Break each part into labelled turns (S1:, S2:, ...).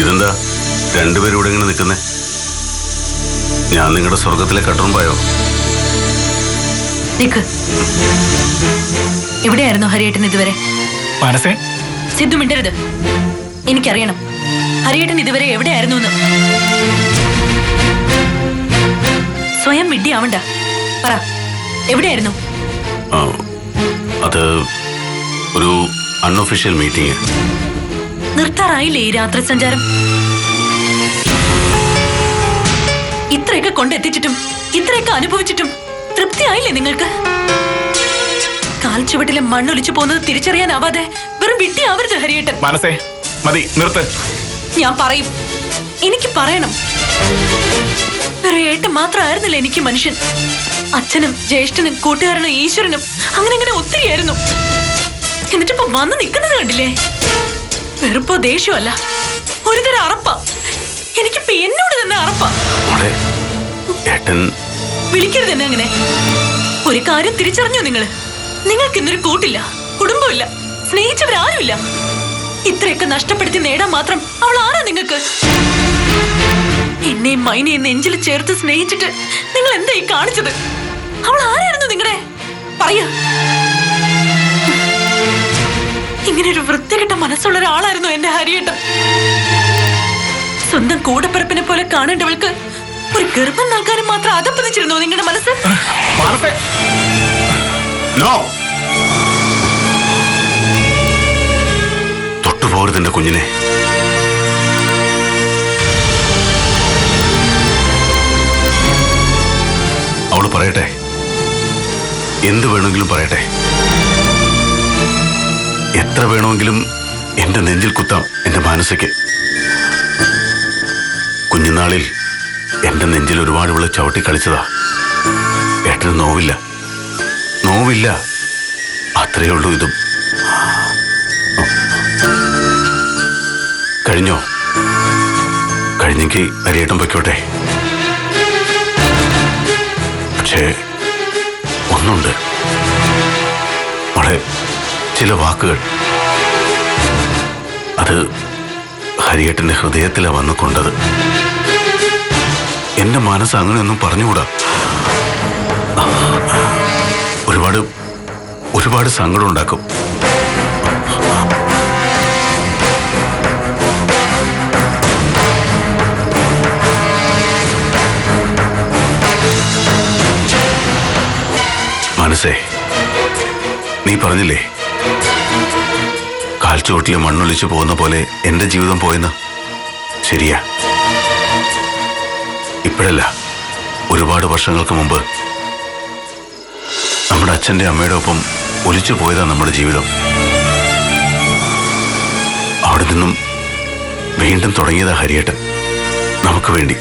S1: ഇതെന്താ രണ്ടുപേരും ഇവിടെ ഇങ്ങനെ നിൽക്കുന്നേ? ഞാൻ നിങ്ങളുടെ സ്വർഗത്തിലെ കട്ടുറുമ്പായോ?
S2: എവിടെയായിരുന്നു ഹരിയേട്ടൻ ഇതുവരെ?
S3: മനസ്സേ,
S2: സിദ്ധു മിണ്ടരുത്. എനിക്കറിയണം ഹരിയേട്ടൻ ഇതുവരെ എവിടെയായിരുന്നു എന്ന്. സ്വയം വിഡ്ഢിയാവണ്ട, പറ, എവിടെയായിരുന്നു?
S1: അത് ഒരു അൺഒഫീഷ്യൽ മീറ്റിംഗ്.
S2: നിർത്താറായില്ലേ ഈ രാത്രി സഞ്ചാരം? ഇത്രയൊക്കെ കൊണ്ടെത്തിച്ചിട്ടും ഇത്രയൊക്കെ അനുഭവിച്ചിട്ടും തൃപ്തിയായില്ലേ നിങ്ങൾക്ക്? കാൽച്ചുവട്ടിലെ മണ്ണൊലിച്ചു പോകുന്നത് തിരിച്ചറിയാനാവാതെ വെറും വിഡ്ഢിയാവരുത് ഹരിയേട്ടൻ.
S3: മനസ്സേ, മതി, നിർത്ത്.
S2: ഞാൻ പറയും, എനിക്ക് പറയണം. വേറെ ഏട്ടൻ മാത്രമായിരുന്നില്ല എനിക്ക് മനുഷ്യൻ. അച്ഛനും ജ്യേഷ്ഠനും കൂട്ടുകാരനും ഈശ്വരനും അങ്ങനെ ഒത്തിരിയായിരുന്നു. എന്നിട്ടിപ്പോ വന്ന് നിൽക്കുന്നത് കണ്ടില്ലേ? വെറുപ്പോ ദേഷ്യമല്ല, ഒരുതരം അറപ്പാ. എനിക്കിപ്പോ എന്നോട് തന്നെ അറപ്പാ. വിളിക്കരുത് എന്നെ അങ്ങനെ. ഒരു കാര്യം തിരിച്ചറിഞ്ഞോ നിങ്ങള്? നിങ്ങൾക്ക് ഇന്നൊരു കൂട്ടില്ല, കുടുംബമില്ല, സ്നേഹിച്ചവരാരുമില്ല. ഇത്രയൊക്കെ നഷ്ടപ്പെടുത്തി നേടാൻ മാത്രം അവൾ ആരാ നിങ്ങൾക്ക്? എന്നെയും മൈനയും നെഞ്ചിൽ ചേർത്ത് സ്നേഹിച്ചിട്ട് നിങ്ങൾ എന്തായി കാണിച്ചത്? അവൾ ആരായിരുന്നു നിങ്ങളുടെ? പറയ. ഇങ്ങനെ ഒരു വൃത്തികെട്ട മനസ്സുള്ള ഒരാളായിരുന്നു എന്റെ ഹരിയേട്ടൻ. സ്വന്തം കൂടപ്പിറപ്പിനെ പോലെ കാണേണ്ടവൾക്ക് ഒരു ഗർഭം നൽകാനും മാത്രം അതപ്പതിച്ചിരുന്നോ നിങ്ങളുടെ മനസ്സ്?
S1: തൊട്ടുപോകരുത് എന്റെ കുഞ്ഞിനെ. അവള് പറയട്ടെ, എന്ത് വേണമെങ്കിലും പറയട്ടെ. എത്ര വേണമെങ്കിലും എന്റെ നെഞ്ചിൽ കുത്താം എന്റെ മാനസയ്ക്ക്. കുഞ്ഞുനാളിൽ എന്റെ നെഞ്ചിൽ ഒരുപാട് ഇവള് ചവിട്ടി കളിച്ചതാ. ഏട്ടന് നോവില്ല, അത്രയേ ഉള്ളൂ. ഇതും കഴിഞ്ഞോ? കഴിഞ്ഞെങ്കിൽ ഹരിയേട്ടൻ പൊയ്ക്കോട്ടെ. പക്ഷേ ഒന്നുണ്ട്, വളരെ ചില വാക്കുകൾ, അത് ഹരിയേട്ടന്റെ ഹൃദയത്തിലാണ് വന്നു കൊണ്ടത്. എന്റെ മനസ്സ് അങ്ങനെയൊന്നും പറഞ്ഞുകൂടാ. ഒരുപാട് സങ്കടം ഉണ്ടാക്കും. മനസ്സേ, നീ പറഞ്ഞില്ലേ കാൽച്ചുവട്ടിലെ മണ്ണൊലിച്ചു പോകുന്ന പോലെ എന്റെ ജീവിതം പോയെന്ന്? ശരിയാ. ഇപ്പോഴല്ല, ഒരുപാട് വർഷങ്ങൾക്ക് മുമ്പ് നമ്മുടെ അച്ഛൻ്റെ അമ്മയുടെ ഒപ്പം ഒലിച്ചു പോയതാ നമ്മുടെ ജീവിതം. അവിടെ നിന്നും വീണ്ടും തുടങ്ങിയതാ ഹരിയേട്ടൻ. നമുക്ക് വേണ്ടി,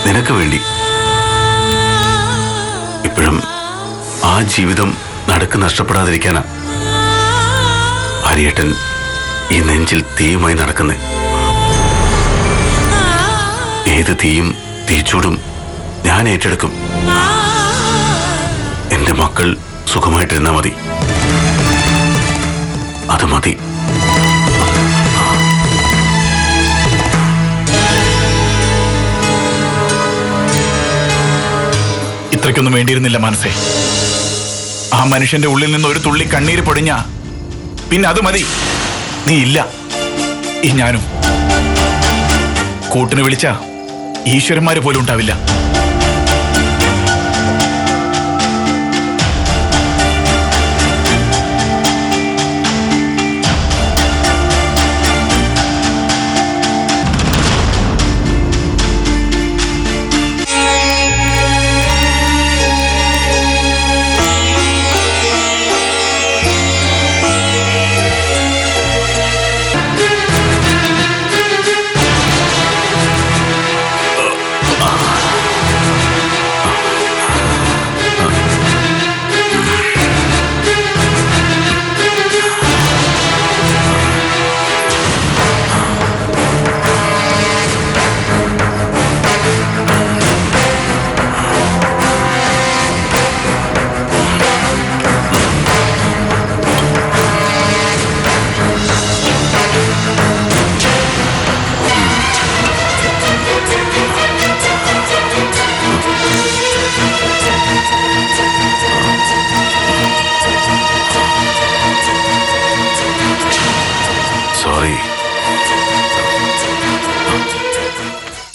S1: നിനക്ക് വേണ്ടി. ഇപ്പോഴും ആ ജീവിതം നടുക്ക് നഷ്ടപ്പെടാതിരിക്കാനാ ഹരിയേട്ടൻ ഈ നെഞ്ചിൽ തീയുമായി നടക്കുന്നേ. ഏത് തീയും തീച്ചൂടും ഞാൻ ഏറ്റെടുക്കും. എന്റെ മക്കൾ സുഖമായിട്ടിരുന്നാ മതി, അത് മതി.
S3: ഇത്രയ്ക്കൊന്നും വേണ്ടിയിരുന്നില്ല മനസ്സേ. ആ മനുഷ്യന്റെ ഉള്ളിൽ നിന്ന് ഒരു തുള്ളി കണ്ണീര് പൊടിഞ്ഞ പിന്നെ അത് മതി. നീ ഇല്ല, ഈ ഞാനും. കൂട്ടിന് വിളിച്ച ഈശ്വരന്മാര് പോലും ഉണ്ടാവില്ല.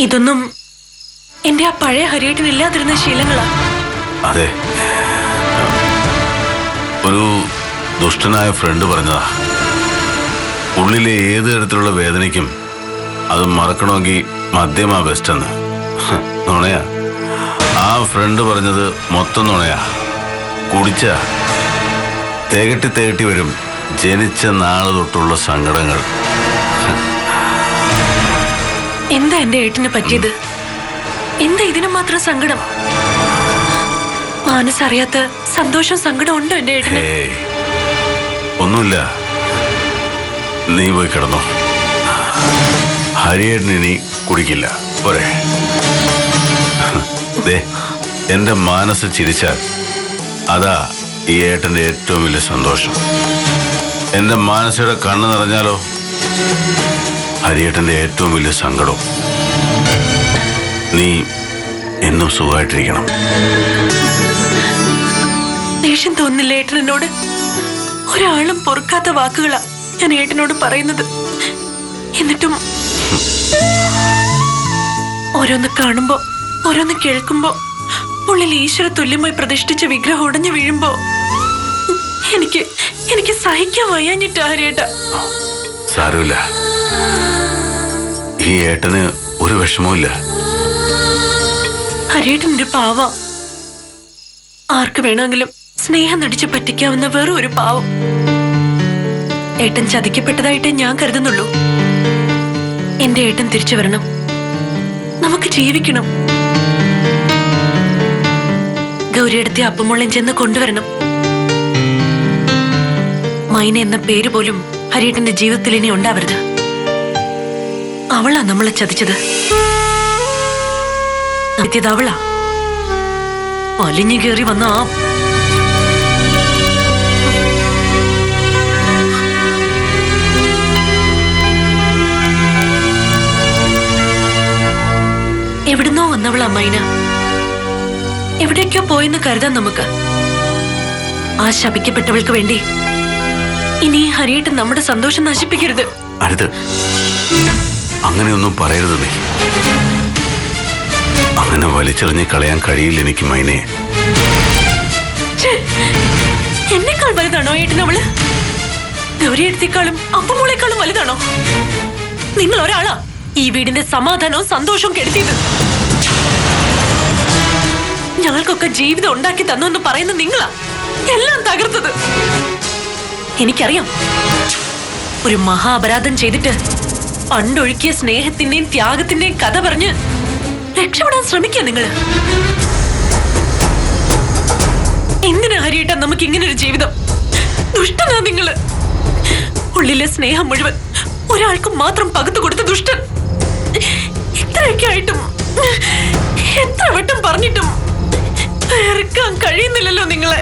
S2: ഇതൊന്നും എന്റെ ആ പഴയ ഹരിയേട്ടനില്ലാതിരുന്ന ശീലങ്ങളാ.
S1: അതെ, ഒരു ദുഷ്ടനായ ഫ്രണ്ട് പറഞ്ഞതാ, ഉള്ളിലെ ഏത് തരത്തിലുള്ള വേദനയ്ക്കും അത് മറക്കണമെങ്കിൽ മദ്യമാ ബെസ്റ്റെന്ന്. നുണയാ. ആ ഫ്രണ്ട് പറഞ്ഞത് മൊത്തം നുണയാ. കുടിച്ച തികട്ടി വരും ജനിച്ച നാള് തൊട്ടുള്ള സങ്കടങ്ങൾ.
S2: എന്താ എന്റെ ഏട്ടന് പറ്റിയത്? എന്താ ഇതിനു മാത്രം സങ്കടം? മനസ്സറിയാത്ത സന്തോഷം സങ്കടം ഉണ്ടോ എന്റെ ഏട്ടന്?
S1: ഒന്നുമില്ല, നീ പോയി കിടന്നോ. ഹരിയേട്ടൻ ഇനി കുടിക്കില്ല, പോരെ? ദേ, എന്റെ മനസ്സ് ചിരിച്ചാൽ അതാ ഈ ഏട്ടന്റെ ഏറ്റവും വലിയ സന്തോഷം. എന്റെ മനസ്സിയുടെ കണ്ണ് നിറഞ്ഞാലോ ഹരിയേട്ടന്റെ ഏറ്റവും വലിയ സങ്കടം. നീ എന്നും സുഖമായിട്ടിരിക്കണം.
S2: ദേഷ്യം തോന്നില്ല ഏട്ടനോട്? ഒരാളും പൊറുക്കാത്ത വാക്കുകളാ ഞാൻ ഏട്ടനോട് പറയുന്നത്. എന്നിട്ടും ഓരോന്ന് കാണുമ്പോ, ഓരോന്ന് കേൾക്കുമ്പോ, ഉള്ളിൽ ഈശ്വര തുല്യമായി പ്രതിഷ്ഠിച്ച വിഗ്രഹം ഉടഞ്ഞു വീഴുമ്പോ എനിക്ക് സഹിക്കാൻ വയ്യാഞ്ഞിട്ടാ ഹരിയേട്ടാ.
S1: സാരമില്ല, ഈ ഏട്ടന് ഒരു വിഷമവും ഇല്ല.
S2: ഹരിയേട്ടനൊരു പാവം. ആർക്ക് വേണമെങ്കിലും സ്നേഹം നടിച്ച് പറ്റിക്കാവുന്ന വെറും ഒരു പാവം. ഏട്ടൻ ചതിക്കപ്പെട്ടതായിട്ടേ ഞാൻ കരുതുന്നുള്ളൂ. എന്റെ ഏട്ടൻ തിരിച്ചു വരണം. നമുക്ക് ജീവിക്കണം. ഗൗരിയെടുത്തി അപ്പമുള്ളം ചെന്ന് കൊണ്ടുവരണം. മൈന എന്ന പേര് പോലും ഹരിയേട്ടന്റെ ജീവിതത്തിൽ ഇനി ഉണ്ടാവരുത്. അവളാ നമ്മളെ ചതിച്ചത്. അവളാ വലിഞ്ഞു കയറി വന്ന ആ എവിടുന്നോ വന്നവളാ മൈന. എവിടേക്കോ പോയെന്ന് കരുതാം നമുക്ക്. ആ ശപിക്കപ്പെട്ടവൾക്ക് വേണ്ടി ഇനി ഹരിയേട്ടൻ നമ്മുടെ സന്തോഷം നശിപ്പിക്കരുത്.
S1: അരുത്, അങ്ങനെയൊന്നും പറയരുത് നീ. അങ്ങനെ വലിച്ചെറിഞ്ഞ് കളയാൻ കഴിയില്ല എനിക്ക് മൈനയെ.
S2: എന്നെക്കാൾ വലുതാണോ ഏട്ടൻ അവള്? ഗൗരിയെടുത്തേക്കാളും അപ്പമോളെക്കാളും വലുതാണോ? നിങ്ങൾ ഒരാളാ ഈ വീടിന്റെ സമാധാനവും സന്തോഷവും കെടുത്തിയത്. ഞങ്ങൾക്കൊക്കെ ജീവിതം ഉണ്ടാക്കി തന്നു എന്ന് പറയുന്ന നിങ്ങളാ എല്ലാം തകർത്തത്. എനിക്കറിയാം, ഒരു മഹാ അപരാധം ചെയ്തിട്ട് പണ്ടൊഴുക്കിയ സ്നേഹത്തിന്റെയും ത്യാഗത്തിന്റെയും കഥ പറഞ്ഞ് രക്ഷപ്പെടാൻ ശ്രമിക്കുക നിങ്ങള്. എന്തിനാ ഹരിയേട്ടാ നമുക്ക് ഇങ്ങനെ ഒരു ജീവിതം? ദുഷ്ടനാ നിങ്ങള്. ഉള്ളിലെ സ്നേഹം മുഴുവൻ ഒരാൾക്ക് മാത്രം പകുത്തു കൊടുത്ത ദുഷ്ടൻ. ഇത്രയൊക്കെ ആയിട്ടും എത്ര വട്ടം പറഞ്ഞിട്ടും വെറുക്കാൻ കഴിയുന്നില്ലല്ലോ നിങ്ങളെ.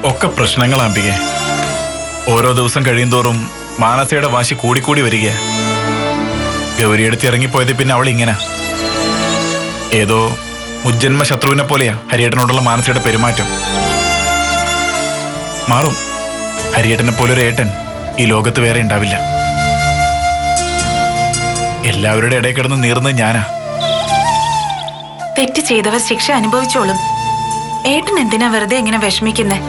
S3: ഒക്കെ പ്രശ്നങ്ങളാമ്പികെ. ഓരോ ദിവസം കഴിയുന്തോറും മാനസയുടെ വാശി കൂടിക്കൂടി വരിക. ഗൗരിയെടുത്ത് ഇറങ്ങിപ്പോയത് പിന്നെ അവൾ ഇങ്ങനെ ഏതോ മുജ്ജന്മ ശത്രുവിനെ പോലെയാ ഹരിയേട്ടനോടുള്ള മാനസയുടെ പെരുമാറ്റം. മാറും. ഹരിയേട്ടനെ പോലൊരു ഏട്ടൻ ഈ ലോകത്ത് വേറെ ഉണ്ടാവില്ല. എല്ലാവരുടെ ഇടയിൽ കിടന്ന് നീറുന്നത് ഞാനാ.
S4: തെറ്റ് ചെയ്തവർ ശിക്ഷ അനുഭവിച്ചോളും. ഏട്ടൻ എന്തിനാ വെറുതെ ഇങ്ങനെ വിഷമിക്കുന്നേ?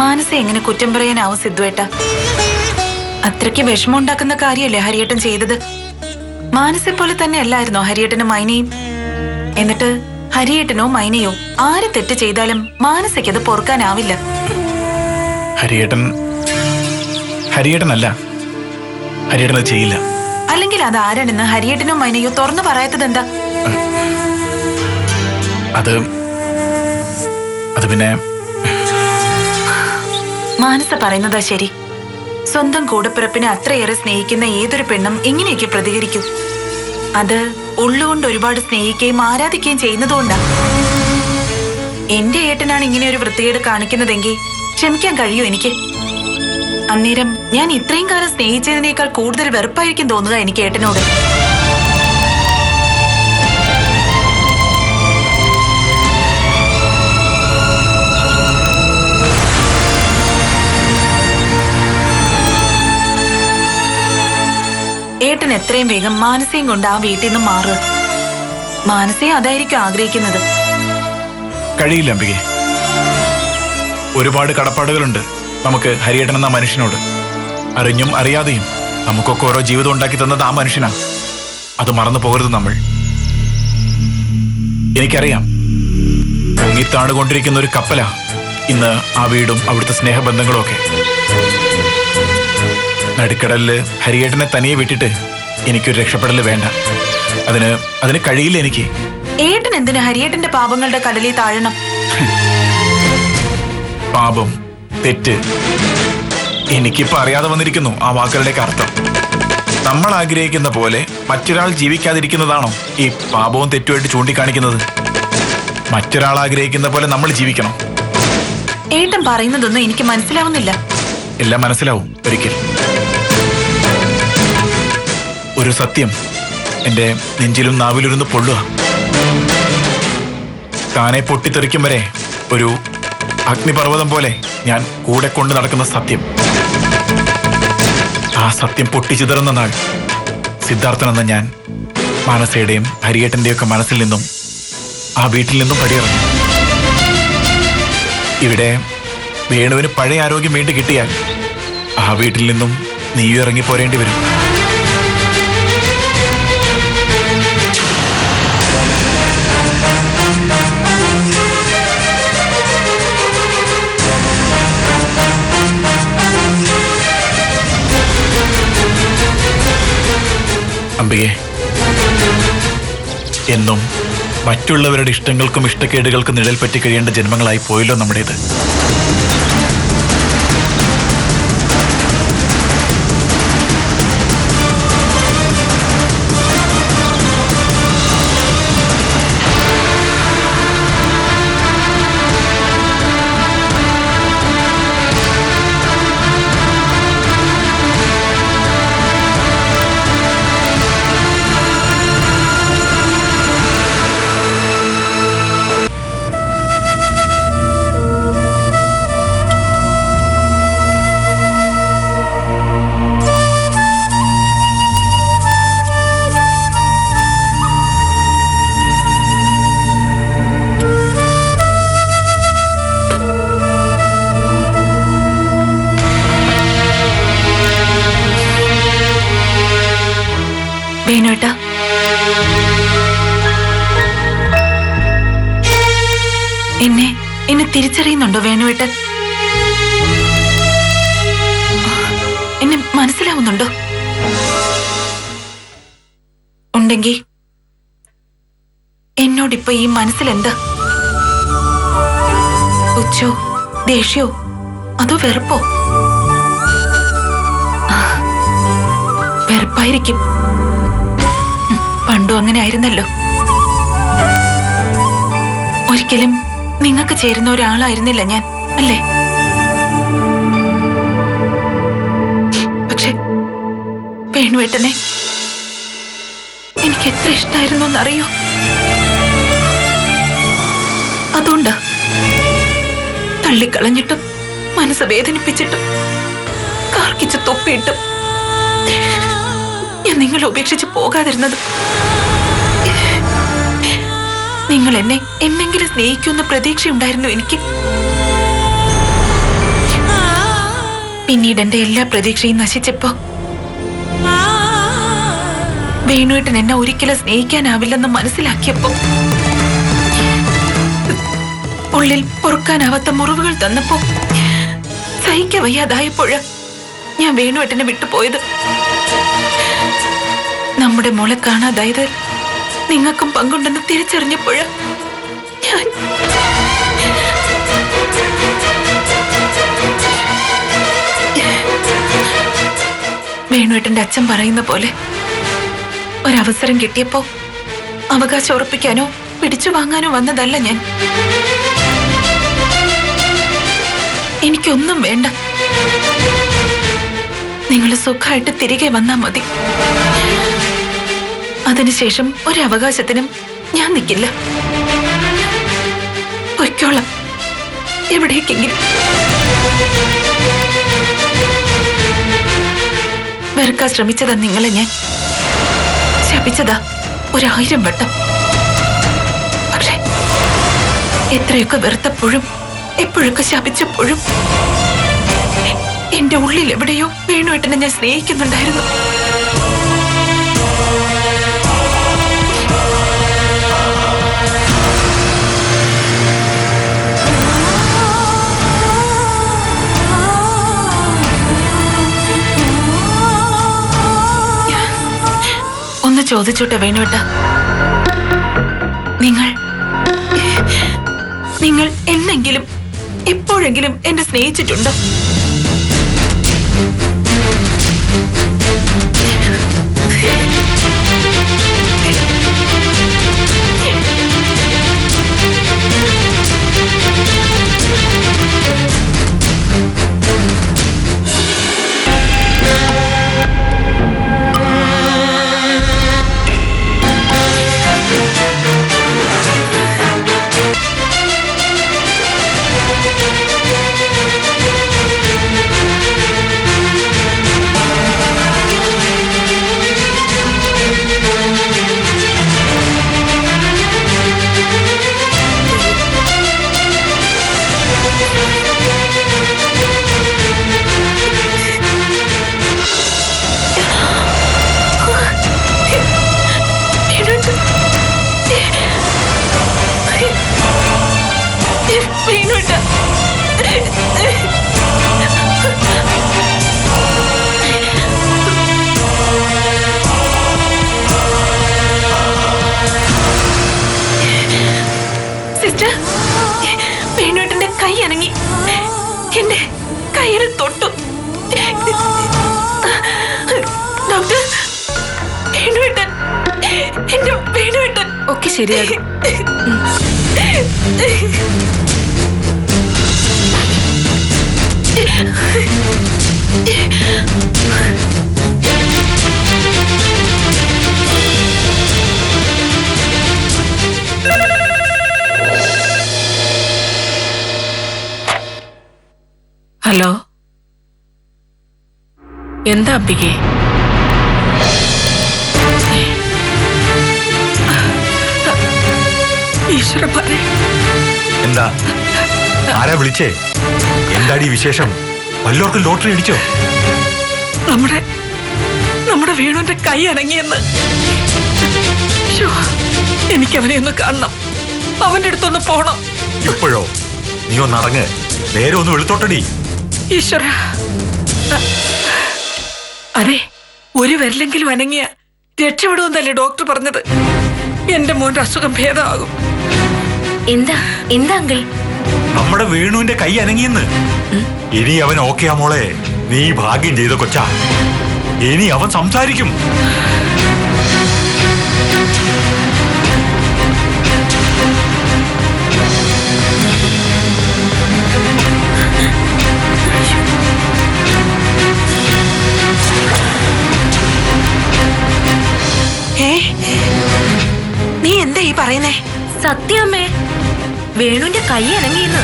S4: മാനസ എങ്ങനെ കുറ്റം പറയാനാവും സിദ്ധുവേട്ട? അത്രയ്ക്ക് വിഷമം ഉണ്ടാക്കുന്ന കാര്യമല്ലേ ഹരിയേട്ടൻ ചെയ്തത്? മാനസെ പോലെ തന്നെ അല്ലായിരുന്നോ ഹരിയേട്ടനും മൈനയും? എന്നിട്ട് ഹരിയേട്ടനോ മൈനയോ ആര് തെറ്റ് ചെയ്താലും മാനസയ്ക്ക് അത് പൊറുക്കാനാവില്ല.
S3: ഹരിയേട്ടനല്ല, ഹരിയേട്ടൻ ചെയ്യില്ല.
S4: അല്ലെങ്കിൽ അത് ആരാണെന്ന് ഹരിയേട്ടനോ മൈനയോ തുറന്നു പറയാത്തത് എന്താ?
S3: അത് പിന്നെ
S4: മാനസ പറയുന്നതാ ശരി. സ്വന്തം കൂടപ്പിറപ്പിനെ അത്രയേറെ സ്നേഹിക്കുന്ന ഏതൊരു പെണ്ണും ഇങ്ങനെയൊക്കെ പ്രതികരിക്കും. അത് ഉള്ളുകൊണ്ട് ഒരുപാട് സ്നേഹിക്കുകയും ആരാധിക്കുകയും ചെയ്യുന്നതുകൊണ്ടാ. എന്റെ ഏട്ടനാണ് ഇങ്ങനെ ഒരു വൃത്തികേട് കാണിക്കുന്നതെങ്കിൽ ക്ഷമിക്കാൻ കഴിയൂ എനിക്ക്. അന്നേരം ഞാൻ ഇത്രയും കാലം സ്നേഹിച്ചതിനേക്കാൾ കൂടുതൽ വെറുപ്പായിരിക്കും തോന്നുക എനിക്ക് ഏട്ടനോട്. ഏട്ടൻ എത്രയും വേഗം മാനസയും കൊണ്ട് ആ വീട്ടിൽ നിന്ന് മാറുക. മാനസയും അതായിരിക്കും ആഗ്രഹിക്കുന്നത്.
S3: കഴിയില്ല അംബികെ. ഒരുപാട് കടപ്പാടുകളുണ്ട് നമുക്ക് ഹരിയേട്ടൻ എന്ന മനുഷ്യനോട്. അറിഞ്ഞും അറിയാതെയും നമുക്കൊക്കെ ഓരോ ജീവിതം ഉണ്ടാക്കി തന്നത് ആ മനുഷ്യനാ. അത് മറന്നു പോകരുത് നമ്മൾ. എനിക്കറിയാം, മുങ്ങിത്താണുകൊണ്ടിരിക്കുന്ന ഒരു കപ്പലാ ഇന്ന് ആ വീടും അവിടുത്തെ സ്നേഹബന്ധങ്ങളും ഒക്കെ. നടുക്കടലില് ഹരിയേട്ടനെ തനിയെ വിട്ടിട്ട് എനിക്കൊരു രക്ഷപ്പെടല് വേണ്ട. അതിന് കഴിയില്ല എനിക്ക്.
S4: ഏട്ടൻ എന്തിനാ ഹരിയേട്ടന്റെ പാപങ്ങളുടെ കടലിൽ താഴണം?
S3: പാപം, തെറ്റ്, എനിക്കിപ്പോ അറിയാതെ വന്നിരിക്കുന്നു ആ വാക്കുകളുടെയൊക്കെ അർത്ഥം. നമ്മൾ ആഗ്രഹിക്കുന്ന പോലെ മറ്റൊരാൾ ജീവിക്കാതിരിക്കുന്നതാണോ ഈ പാപവും തെറ്റുമായിട്ട് ചൂണ്ടിക്കാണിക്കുന്നത്? മറ്റൊരാൾ ആഗ്രഹിക്കുന്ന പോലെ നമ്മൾ ജീവിക്കണം.
S4: ഏട്ടൻ പറയുന്നതൊന്നും എനിക്ക് മനസ്സിലാവുന്നില്ല.
S3: എല്ലാം മനസ്സിലാവും ഒരിക്കൽ. ഒരു സത്യം എന്റെ നെഞ്ചിലും നാവിലിരുന്ന് പൊള്ളുക. താനെ പൊട്ടിത്തെറിക്കും വരെ ഒരു അഗ്നിപർവ്വതം പോലെ ഞാൻ കൂടെ കൊണ്ട് നടക്കുന്ന സത്യം. ആ സത്യം പൊട്ടിച്ചിതറുന്ന നാൾ സിദ്ധാർത്ഥൻ എന്ന ഞാൻ മാനസയുടെയും ഹരിയേട്ടന്റെയും ഒക്കെ മനസ്സിൽ നിന്നും ആ വീട്ടിൽ നിന്നും പടിയിറങ്ങി. ഇവിടെ വേണുവിന് പഴയ ആരോഗ്യം വീണ്ടും കിട്ടിയാൽ ആ വീട്ടിൽ നിന്നും നീയും ഇറങ്ങി പോരേണ്ടി വരും. അംബികെ, എന്നും മറ്റുള്ളവരുടെ ഇഷ്ടങ്ങൾക്കും ഇഷ്ടക്കേടുകൾക്കും നിഴൽ പറ്റി കഴിയേണ്ട ജന്മങ്ങളായി പോയല്ലോ നമ്മുടേത്.
S4: വേണുവേട്ടാ, എന്നെ തിരിച്ചറിയുന്നുണ്ടോ വേണുവേട്ടൻ? എന്നെ മനസ്സിലാവുന്നുണ്ടോ? ഉണ്ടെങ്കിൽ എന്നോടിപ്പോ ഈ മനസ്സിലെന്താ? പുച്ഛോ, ദേഷ്യോ, അതോ വെറുപ്പോ? വെറുപ്പായിരിക്കും. പണ്ടും അങ്ങനെ ആയിരുന്നല്ലോ. ഒരിക്കലും നിങ്ങൾക്ക് ചേരുന്ന ഒരാളായിരുന്നില്ല ഞാൻ, അല്ലേ? പക്ഷെ വേണുവേട്ടനെ എനിക്ക് എത്ര ഇഷ്ടായിരുന്നു എന്നറിയോ? അതുകൊണ്ടാ തള്ളിക്കളഞ്ഞിട്ടും മനസ്സ് വേദനിപ്പിച്ചിട്ടും കാർക്കിച്ച് തൊപ്പിയിട്ടും ഞാൻ നിങ്ങളെ ഉപേക്ഷിച്ച് പോകാതിരുന്നത്. നിങ്ങൾ എന്നെ എന്നെങ്കിലും സ്നേഹിക്കുമെന്ന പ്രതീക്ഷയുണ്ടായിരുന്നു എനിക്ക്. പിന്നീട് എന്റെ എല്ലാ പ്രതീക്ഷയും നശിച്ചപ്പോ വേണുവേട്ടൻ എന്നെ ഒരിക്കലും സ്നേഹിക്കാനാവില്ലെന്ന് മനസ്സിലാക്കിയപ്പോ, ഉള്ളിൽ പൊറുക്കാനാവാത്ത മുറിവുകൾ തന്നപ്പോ, സഹിക്കാൻ വയ്യാതായപ്പോഴാ ഞാൻ വേണുവേട്ടനെ വിട്ടുപോയത്. നമ്മുടെ മോളെ കാണാതായത് നിങ്ങൾക്കും പങ്കുണ്ടെന്ന് തിരിച്ചറിഞ്ഞപ്പോഴാ ഞാൻ വേണുവേട്ടന്റെ അച്ഛൻ പറയുന്ന പോലെ ഒരവസരം കിട്ടിയപ്പോ അവകാശം ഉറപ്പിക്കാനോ പിടിച്ചു വാങ്ങാനോ വന്നതല്ല ഞാൻ. എനിക്കൊന്നും വേണ്ട. നിങ്ങൾ സുഖമായിട്ട് തിരികെ വന്നാ മതി. അതിനുശേഷം ഒരവകാശത്തിനും ഞാൻ നിൽക്കില്ല. പൊയ്ക്കോളാം എവിടേക്കെങ്കിലും. വെറുക്കാൻ ശ്രമിച്ചതാ നിങ്ങളെ ഞാൻ. ശപിച്ചതാ 1000 വട്ടം. പക്ഷെ എത്രയൊക്കെ വെറുത്തപ്പോഴും എപ്പോഴൊക്കെ ശപിച്ചപ്പോഴും എന്റെ ഉള്ളിൽ എവിടെയോ വേണുവേട്ടനെ ഞാൻ സ്നേഹിക്കുന്നുണ്ടായിരുന്നു. ഒന്ന് ചോദിച്ചോട്ടെ വേണുവേട്ട, നിങ്ങൾ എന്നെങ്കിലും എപ്പോഴെങ്കിലും എന്നെ സ്നേഹിച്ചിട്ടുണ്ടോ? സിസ്റ്റർ, വേണുവേട്ടന്റെ കൈ അനങ്ങി എന്റെ കയ്യിൽ തൊട്ടു. ഡോക്ടർ, വേണുവേട്ടൻ, എന്റെ വേണുവേട്ടൻ.
S2: ഒക്കെ ശരിയാകും.
S4: ഹലോ, എന്താ അബ്ബികേ? ഈശ്വര പറ.
S5: എന്താ, ആരാ വിളിച്ചേ? എന്താടി വിശേഷം? വല്ലോർക്കും ലോട്ടറി അടിച്ചോ?
S4: നമ്മുടെ വേണുവിന്റെ കൈ അനങ്ങിയെന്ന്. എനിക്ക് അവനെ ഒന്ന് കാണണം. അവന്റെ അടുത്തൊന്ന് പോണം.
S5: ഇപ്പോഴോ? നീ ഒന്ന് അടങ്ങ്. നേരെ ഒന്ന് വെളുത്തോട്ടടി.
S4: ഈശ്വര, അതെ, ഒരു വിരലെങ്കിലും അനങ്ങിയ രക്ഷപ്പെടുമെന്നല്ലേ ഡോക്ടർ പറഞ്ഞത്. എന്റെ മോന്റെ അസുഖം ഭേദമാകും.
S2: എന്താ അങ്കിൾ?
S5: നമ്മുടെ വേണുവിന്റെ കൈ അനങ്ങിയെന്ന്. ഇനി അവൻ ഓക്കെയാ മോളെ. നീ ഭാഗ്യം ചെയ്ത കൊച്ചാ. ഇനി അവൻ സംസാരിക്കും.
S4: നീ എന്താ ഈ പറയുന്നേ?
S2: സത്യമേ, വേണുവിന്റെ കൈ അനങ്ങിയെന്ന്.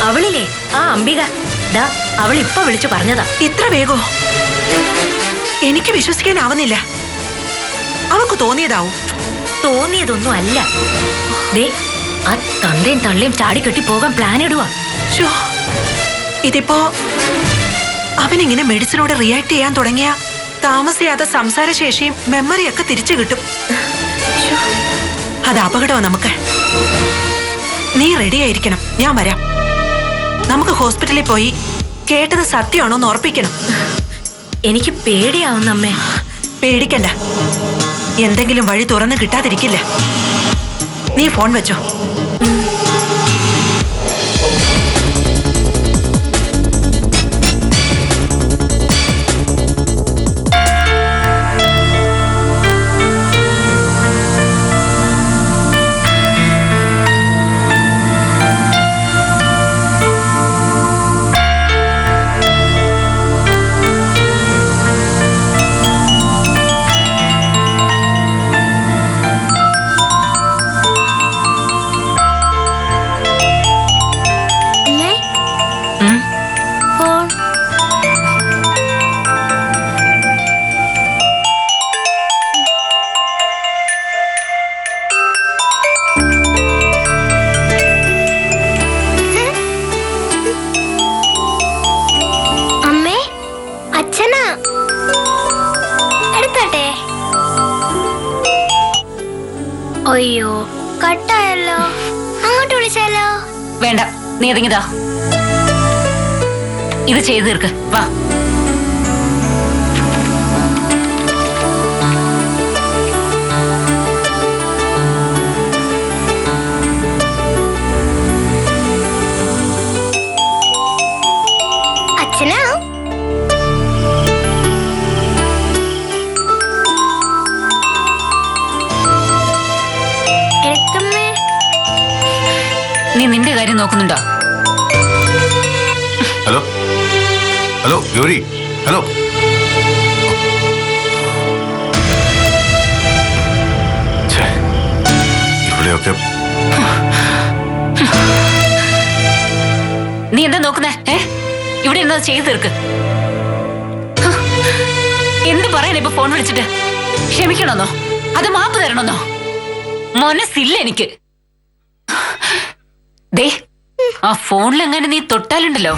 S2: അവളില്ലേ ആ അംബിക, ദാ അവൾ ഇപ്പൊ വിളിച്ചു പറഞ്ഞതാ.
S4: ഇത്ര വേഗോ? എനിക്ക് വിശ്വസിക്കാനാവുന്നില്ല. അവക്ക് തോന്നിയതാവും.
S2: തോന്നിയതൊന്നും അല്ല. ദേ, ആ തന്തയും തള്ളയും ചാടിക്കെട്ടി പോകാൻ പ്ലാൻ ഇടുവാ.
S4: ഇതിപ്പോ അവനിങ്ങനെ മെഡിസിനോട് റിയാക്ട് ചെയ്യാൻ തുടങ്ങിയ താമസിയാതെ സംസാരശേഷിയും മെമ്മറിയൊക്കെ തിരിച്ചു കിട്ടും. അത് അപകടമോ നമുക്ക്? നീ റെഡി ആയിരിക്കണം. ഞാൻ വരാം. നമുക്ക് ഹോസ്പിറ്റലിൽ പോയി കേട്ടത് സത്യമാണോന്ന് ഉറപ്പിക്കണം.
S2: എനിക്ക് പേടിയാവുന്ന അമ്മേ.
S4: പേടിക്കണ്ട, എന്തെങ്കിലും വഴി തുറന്നു കിട്ടാതിരിക്കില്ല. നീ ഫോൺ വെച്ചോ.
S6: അയ്യോ കട്ടായല്ലോ. അങ്ങോട്ട് വിളിച്ചാലോ?
S2: വേണ്ട, നീ ഇറങ്ങിതാ. ഇത് ചെയ്തു തീർക്ക്. വാ.
S6: അച്ഛനാ? എടുത്തമ്മേ.
S2: നീ നിന്റെ കാര്യം നോക്കുന്നുണ്ടോ?
S1: Hello hello Gauri, hello. ഛേ, ഇവിടെയൊക്കെ
S2: നീ എന്താ നോക്കുന്നേ? ഇവിടെ എന്താ ചെയ്തു തീർക്ക്. എന്ത് പറയാൻ ഇപ്പൊ ഫോൺ വിളിച്ചിട്ട്? ക്ഷമിക്കണമെന്നോ അത് മാപ്പ് തരണമെന്നോ? മനസ്സില്ല എനിക്ക്. ദേ, ആ ഫോണിലെങ്ങനെ നീ തൊട്ടാലുണ്ടല്ലോ.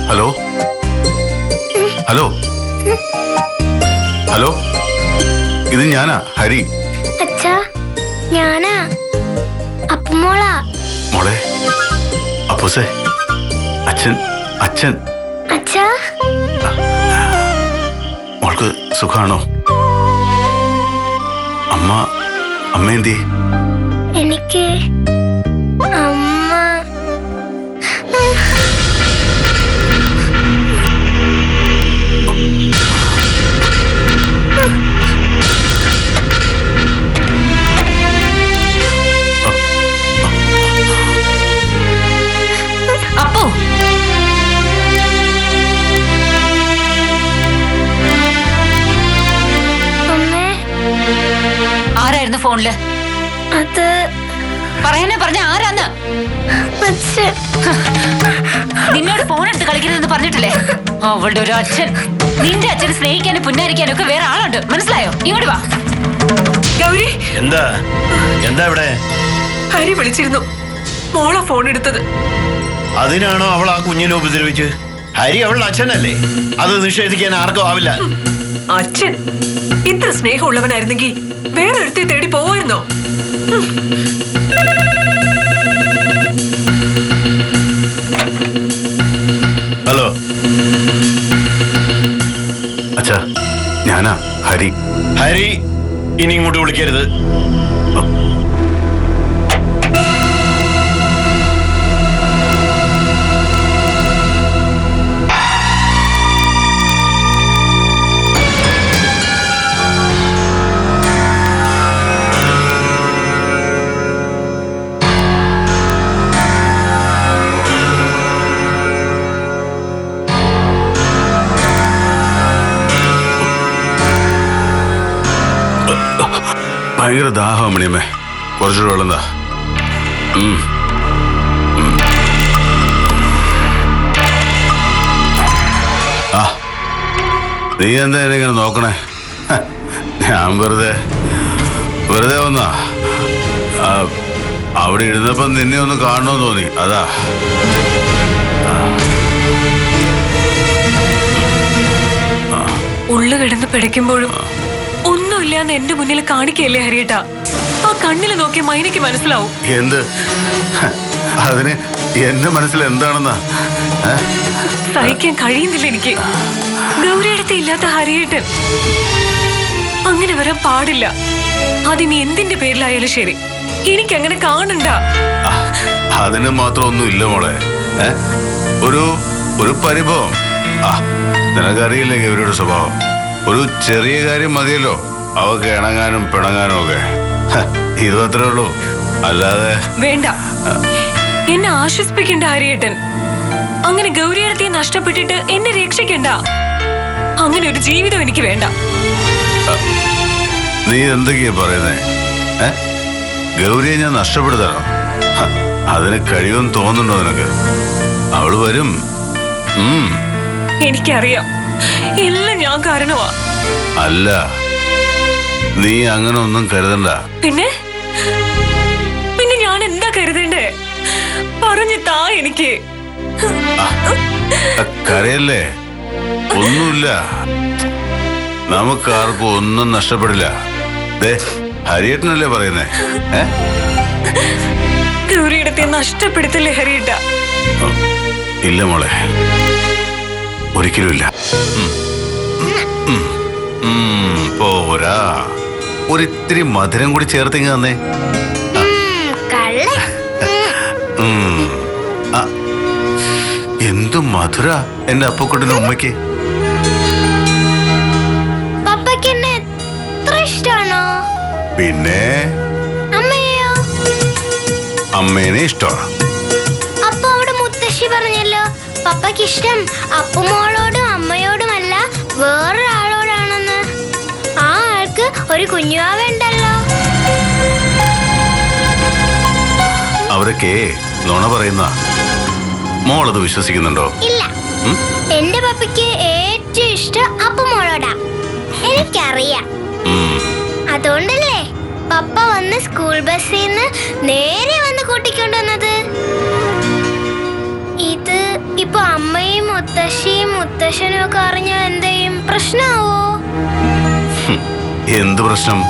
S1: ഹലോ ഹലോ ഹലോ, ഇത് ഞാനാ, ഹരി.
S6: അച്ഛാ, ഞാനാ അപ്പുമോളാ.
S1: മോളെ, അപ്പൂസേ, അച്ഛൻ അച്ഛൻ.
S6: അച്ഛാ,
S1: മോൾക്ക് സുഖാണോ? അമ്മ എന്തി?
S6: എനിക്ക് അമ്മ.
S2: അപ്പോ
S6: അമ്മേ,
S2: ആരായിരുന്നു ഫോണില്?
S6: അത്
S2: പറഞ്ഞ ആരാന്ന്?
S6: അച്ഛൻ.
S2: നിന്നോട് ഫോൺ എടുത്ത് കളിക്കരുതെന്ന് പറഞ്ഞിട്ടില്ലേ? അവളുടെ ഒരു അച്ഛൻ. നിന്റെ അച്ഛനെ സ്നേഹിക്കാനും പുന്നാരിക്കാനും ഒക്കെ വേറെ ആളുണ്ട്, മനസ്സിലായോ? ഇങ്ങോട്ട് വാ.
S7: ഗൗരി,
S8: എന്താ ഇവിടെ?
S7: ഹരി വിളിച്ചിരുന്നു. മോളാ ഫോൺ എടുത്തത്.
S8: അതിനാണോ അവൾ ആ കുഞ്ഞിനെ ഉപദ്രവിച്ച്? ഹരി അവളുടെ അച്ഛനല്ലേ, അത് നിഷേധിക്കാൻ ആർക്കും ആവില്ല.
S7: അച്ഛൻ ഇത്ര സ്നേഹമുള്ളവനായിരുന്നെങ്കിൽ വേറെ ഒരുത്തെ തേടി പോവായിരുന്നോ?
S8: ഹലോ
S1: അച്ഛാ, ഞാനാ, ഹരി.
S8: ഹരി, ഇനി ഇങ്ങോട്ട് വിളിക്കരുത്.
S1: ഭയങ്കര ദാഹം മണിയമ്മേ, കുറച്ചുകൂടെ വെള്ളം താ. ആ, നീ എന്താ ഇങ്ങനെ നോക്കണേ? ഞാൻ വെറുതെ വന്നാ. അവിടെ ഇരുന്നപ്പോ നിന്നെ ഒന്ന് കാണണമെന്ന് തോന്നി, അതാ.
S7: ഉള്ളു കിടന്ന് പിടയ്ക്കുമ്പോഴും ഒന്നുമില്ലാന്ന് എന്റെ മുന്നിൽ കാണിക്കല്ലേ ഹരിയേട്ടാ? ആ കണ്ണില് നോക്കിയ മൈനയ്ക്ക് മനസ്സിലാവും.
S1: എന്ത്? അതിന് എന്റെ മനസ്സിൽ എന്താണെന്നാ?
S7: സഹിക്കാൻ കഴിയുന്നില്ല എനിക്ക്. ഗൗരിയടുത്ത് ഇല്ലാത്ത ഹരിയേട്ടൻ അങ്ങനെ വരാൻ പാടില്ല. അതിനി എന്തിന്റെ പേരിലായാലും ശരി, എനിക്കങ്ങനെ കാണണ്ട.
S1: അതിന് മാത്രം ഒന്നും ഇല്ല മോളെ. ഒരു പരിഭവം. നിനക്കറിയില്ലേ ഗൗരിയുടെ സ്വഭാവം? ഒരു ചെറിയ കാര്യം മതിയല്ലോ അവക്ക് ഇണങ്ങാനും പിണങ്ങാനും ഒക്കെ. ഇത് അത്രേ ഉള്ളൂ, അല്ലാതെ.
S7: വേണ്ട, എന്നെ ആശ്വസിപ്പിക്കണ്ട ഹരിയേട്ടൻ. അങ്ങനെ ഗൗരിയടുത്ത് നഷ്ടപ്പെട്ടിട്ട് എന്നെ രക്ഷിക്കണ്ട. അങ്ങനെ ഒരു ജീവിതം എനിക്ക് വേണ്ട.
S1: നീ എന്തൊക്കെയാ പറയുന്നേ? ഗൗരിയെ ഞാൻ നഷ്ടപ്പെടുത്തണം? അതിന് കഴിയുമെന്ന് തോന്നുന്നുണ്ടോ നിനക്ക്? അവള് വരും.
S7: എനിക്കറിയാം, എല്ലാം ഞാൻ കാരണമാ.
S1: അല്ല, നീ അങ്ങനെ ഒന്നും കരുതണ്ട.
S7: പിന്നെ പിന്നെ ഞാൻ എന്താ കരുതണ്ടേ? പറഞ്ഞു താ എനിക്ക്.
S1: കരയല്ലേ, ഒന്നുമില്ല. നമുക്കാർക്കും ഒന്നും നഷ്ടപ്പെടില്ല. ഹരിയേട്ടനല്ലേ പറയുന്നേ?
S7: ഗൗരിയിടത്തെ നഷ്ടപ്പെടുത്തില്ലേ ഹരിയേട്ട?
S1: ഇല്ല മോളെ, ഒരിക്കലുമില്ല. പോരാ, ഒരിത്തിരി മധുരം കൂടി ചേർത്തിങ്ങ് തന്നേ. എന്തു മധുര എന്റെ അപ്പക്കുട്ടിന്റെ ഉമ്മയ്ക്ക്.
S6: പപ്പയ്ക്ക് എന്നെ എത്ര ഇഷ്ടാണോ?
S1: പിന്നെ
S6: അമ്മയോ?
S1: അമ്മേനെ ഇഷ്ടമാണ്.
S6: അപ്പൊ അവിടെ മുത്തശ്ശി പറഞ്ഞല്ലോ, പപ്പയ്ക്ക് ഇഷ്ടം അപ്പുമോളോടും അമ്മയോടുമല്ല വേറൊരാളോടാണെന്ന്. ആ ആൾക്ക് ഒരു കുഞ്ഞുവാവുണ്ടല്ലോ.
S1: അവരൊക്കെ നുണ പറയുന്ന. മോളത് വിശ്വസിക്കുന്നുണ്ടോ?
S6: ഇല്ല, എന്റെ പപ്പയ്ക്ക് ഏറ്റവും ഇഷ്ടം അപ്പുമോളോടാ. എനിക്കറിയാം. അതുകൊണ്ടല്ലേ പപ്പ വന്ന് സ്കൂൾ ബസ്സിൽ നിന്ന് നേരെ വന്ന് കൂട്ടിക്കൊണ്ടുവന്നത്. ഇത് ഇപ്പൊ അമ്മയും മുത്തശ്ശിയും മുത്തശ്ശനും ഒക്കെ അറിഞ്ഞാൽ എന്തെയും പ്രശ്നമാവോ?
S1: എന്ത് പ്രശ്നം?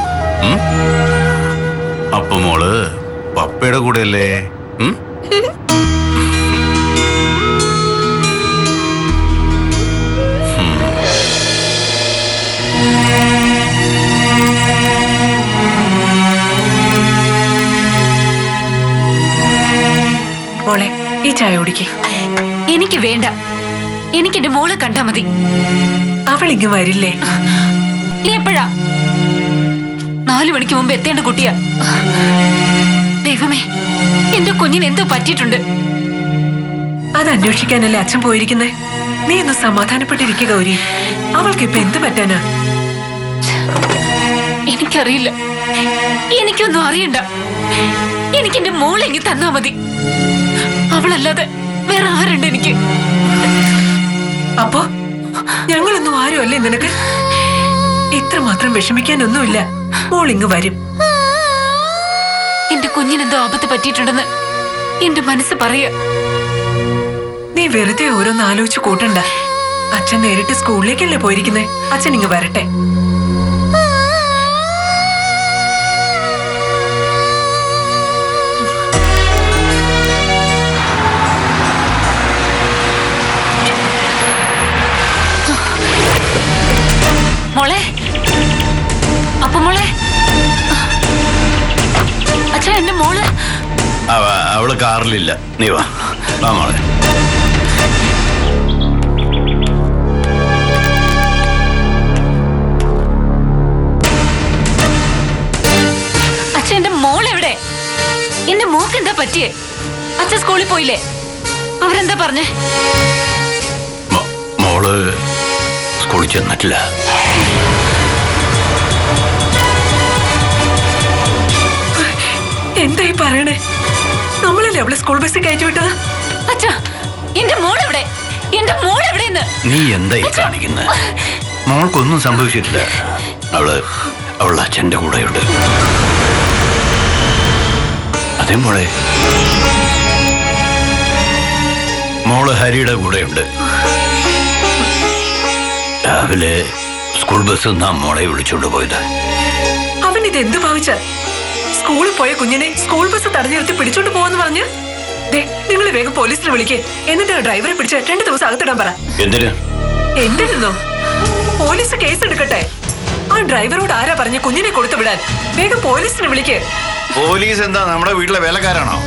S1: അപ്പൊ മോള് പപ്പയുടെ കൂടെ അല്ലേ?
S2: മോളെ, ഈ ചായ കുടിക്കേ.
S7: എനിക്ക് വേണ്ട, എനിക്ക് എന്റെ മോളെ കണ്ടാ മതി.
S2: അവൾ ഇങ്ങ് വരില്ലേ?
S7: എപ്പോഴാ? 4 മണിക്ക് മുമ്പ് എത്തേണ്ട കുട്ടിയാ. ദൈവമേ, എന്റെ കുഞ്ഞിന് എന്തോ പറ്റിയിട്ടുണ്ട്.
S2: അത് അന്വേഷിക്കാനല്ലേ അച്ഛൻ പോയിരിക്കുന്നേ. നീ ഒന്ന് സമാധാനപ്പെട്ടിരിക്കുക ഗൗരി. അവൾക്ക് ഇപ്പൊ എന്ത് പറ്റാനാ?
S7: എനിക്കറിയില്ല, എനിക്കൊന്നും അറിയണ്ട. എനിക്ക് എന്റെ മോളെ ഇങ്ങ് തന്നാ മതി. അവളല്ലാതെ വേറെ ആരുണ്ട് എനിക്ക്?
S2: അപ്പോ ഞങ്ങളൊന്നും ആരും അല്ലേ നിനക്ക്? ഇത്രമാത്രം വിഷമിക്കാനൊന്നുമില്ല. മോൾ ഇങ്ങ് വരും.
S7: എന്റെ കുഞ്ഞിനെന്തോ ആപത്ത് പറ്റിയിട്ടുണ്ടെന്ന് എന്റെ മനസ്സ് പറയാ.
S2: നീ വെറുതെ ഓരോന്ന് ആലോചിച്ച് കൂട്ടണ്ട. അച്ഛൻ നേരിട്ട് സ്കൂളിലേക്കല്ലേ പോയിരിക്കുന്നേ. അച്ഛൻ ഇങ്ങ് വരട്ടെ.
S7: മോളെ, അപ്പൊ മോളെ, അച്ഛാ എന്റെ മോള്.
S8: അവള് കാറിലില്ല. നീ വാ മോളെ.
S7: അച്ഛൻ എന്റെ മോളെവിടെ? എന്റെ മോക്ക് എന്താ പറ്റിയേ? അച്ഛൻ സ്കൂളിൽ പോയില്ലേ? അവരെന്താ പറഞ്ഞേ?
S8: മോള് സ്കൂളിൽ ചെന്നിട്ടില്ല.
S2: എന്തായി പറയണേ? നമ്മളല്ലേ അവളെ സ്കൂൾ ബസ്സിൽ കയറ്റി വിട്ടത്?
S7: അച്ഛാ, എന്റെ മോളെവിടെ? എന്റെ മോളെവിടെയെന്ന്?
S8: നീ എന്തായി കാണിക്കുന്നത്? മോൾക്കൊന്നും സംഭവിച്ചിട്ടില്ല. അവളുടെ അച്ഛന്റെ കൂടെയുണ്ട്. അതേ മോളെ, മോള് ഹരിയുടെ കൂടെയുണ്ട്. രാവിലെ സ്കൂൾ ബസ് നാം മോളെ വിളിച്ചോണ്ട് പോയത്.
S2: അവൻ ഇത് എന്ത് ഭാവിച്ച? സ്കൂളിൽ പോയ കുഞ്ഞിനെ സ്കൂൾ ബസ് തടഞ്ഞു നിർത്തി പിടിച്ചോണ്ട് പോവാന്ന് പറഞ്ഞ് നിങ്ങൾ വേഗം പോലീസിനെ വിളിക്കേ. എന്നിട്ട് ഡ്രൈവറെ പിടിച്ച് 2 ദിവസം അകത്തിടാൻ പറ.
S8: എന്തിന്?
S2: എന്തിനോ? പോലീസ് കേസ് എടുക്കട്ടെ. ആ ഡ്രൈവറോട് ആരാ പറഞ്ഞ കുഞ്ഞിനെ കൊടുത്തു വിടാൻ? വേഗം പോലീസിനെ വിളിക്കേ.
S8: പോലീസ് എന്താ നമ്മുടെ വീട്ടിലെ വേലക്കാരാണോ?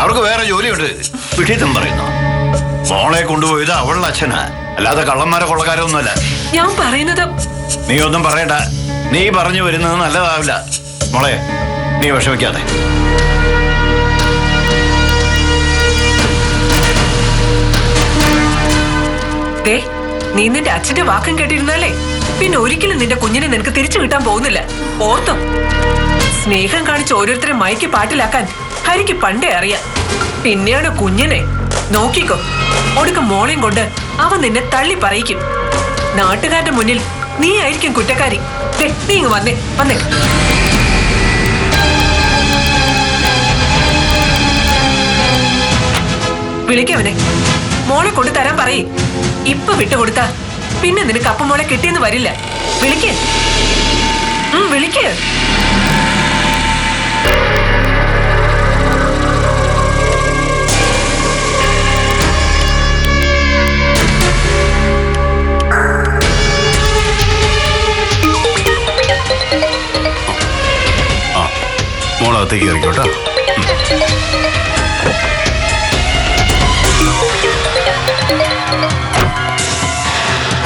S8: അവർക്ക് വേറെ ജോലിയുണ്ട്. വിഷയത്തും പറയുന്നു. മോളെ കൊണ്ടുപോയത് അവളുടെ അച്ഛനാ, അല്ലാതെ കള്ളന്മാരെ കൊള്ളക്കാരൊന്നുമല്ല.
S2: ഞാൻ പറയുന്നത്.
S8: നീ ഒന്നും പറയണ്ട. നീ പറഞ്ഞു വരുന്നത് നല്ലതാവില്ല മോളെ. നീ വിഷമിക്കാതെ.
S2: നീ നിന്റെ അച്ഛന്റെ വാക്കും കേട്ടിരുന്നാലേ
S9: പിന്നെ ഒരിക്കലും നിന്റെ കുഞ്ഞിനെ നിനക്ക് തിരിച്ചു കിട്ടാൻ പോകുന്നില്ല. ഓർത്തോ, സ്നേഹം കാണിച്ച് ഓരോരുത്തരെ മയക്കി പാട്ടിലാക്കാൻ ഹരിക്ക് പണ്ടേ അറിയാം. പിന്നെയാണ് കുഞ്ഞിനെ നോക്കിക്കോ, ഒടുക്ക മോളെയും കൊണ്ട് അവൻ നിന്നെ തള്ളി പറയിക്കും. നാട്ടുകാരുടെ മുന്നിൽ നീ ആയിരിക്കും കുറ്റക്കാരി. നീ ഇങ്ങ് വന്നേ വന്നേ. വിളിക്കവനെ, മോളെ കൊണ്ട് തരാൻ പറയേ. ഇപ്പൊ വിട്ടുകൊടുത്താ പിന്നെ നിനക്ക് അപ്പം മോളെ കിട്ടിയെന്ന് വരില്ല. വിളിക്കേ, വിളിക്കേ.
S1: മോളകത്തേക്ക് കയറിക്കോട്ടോ.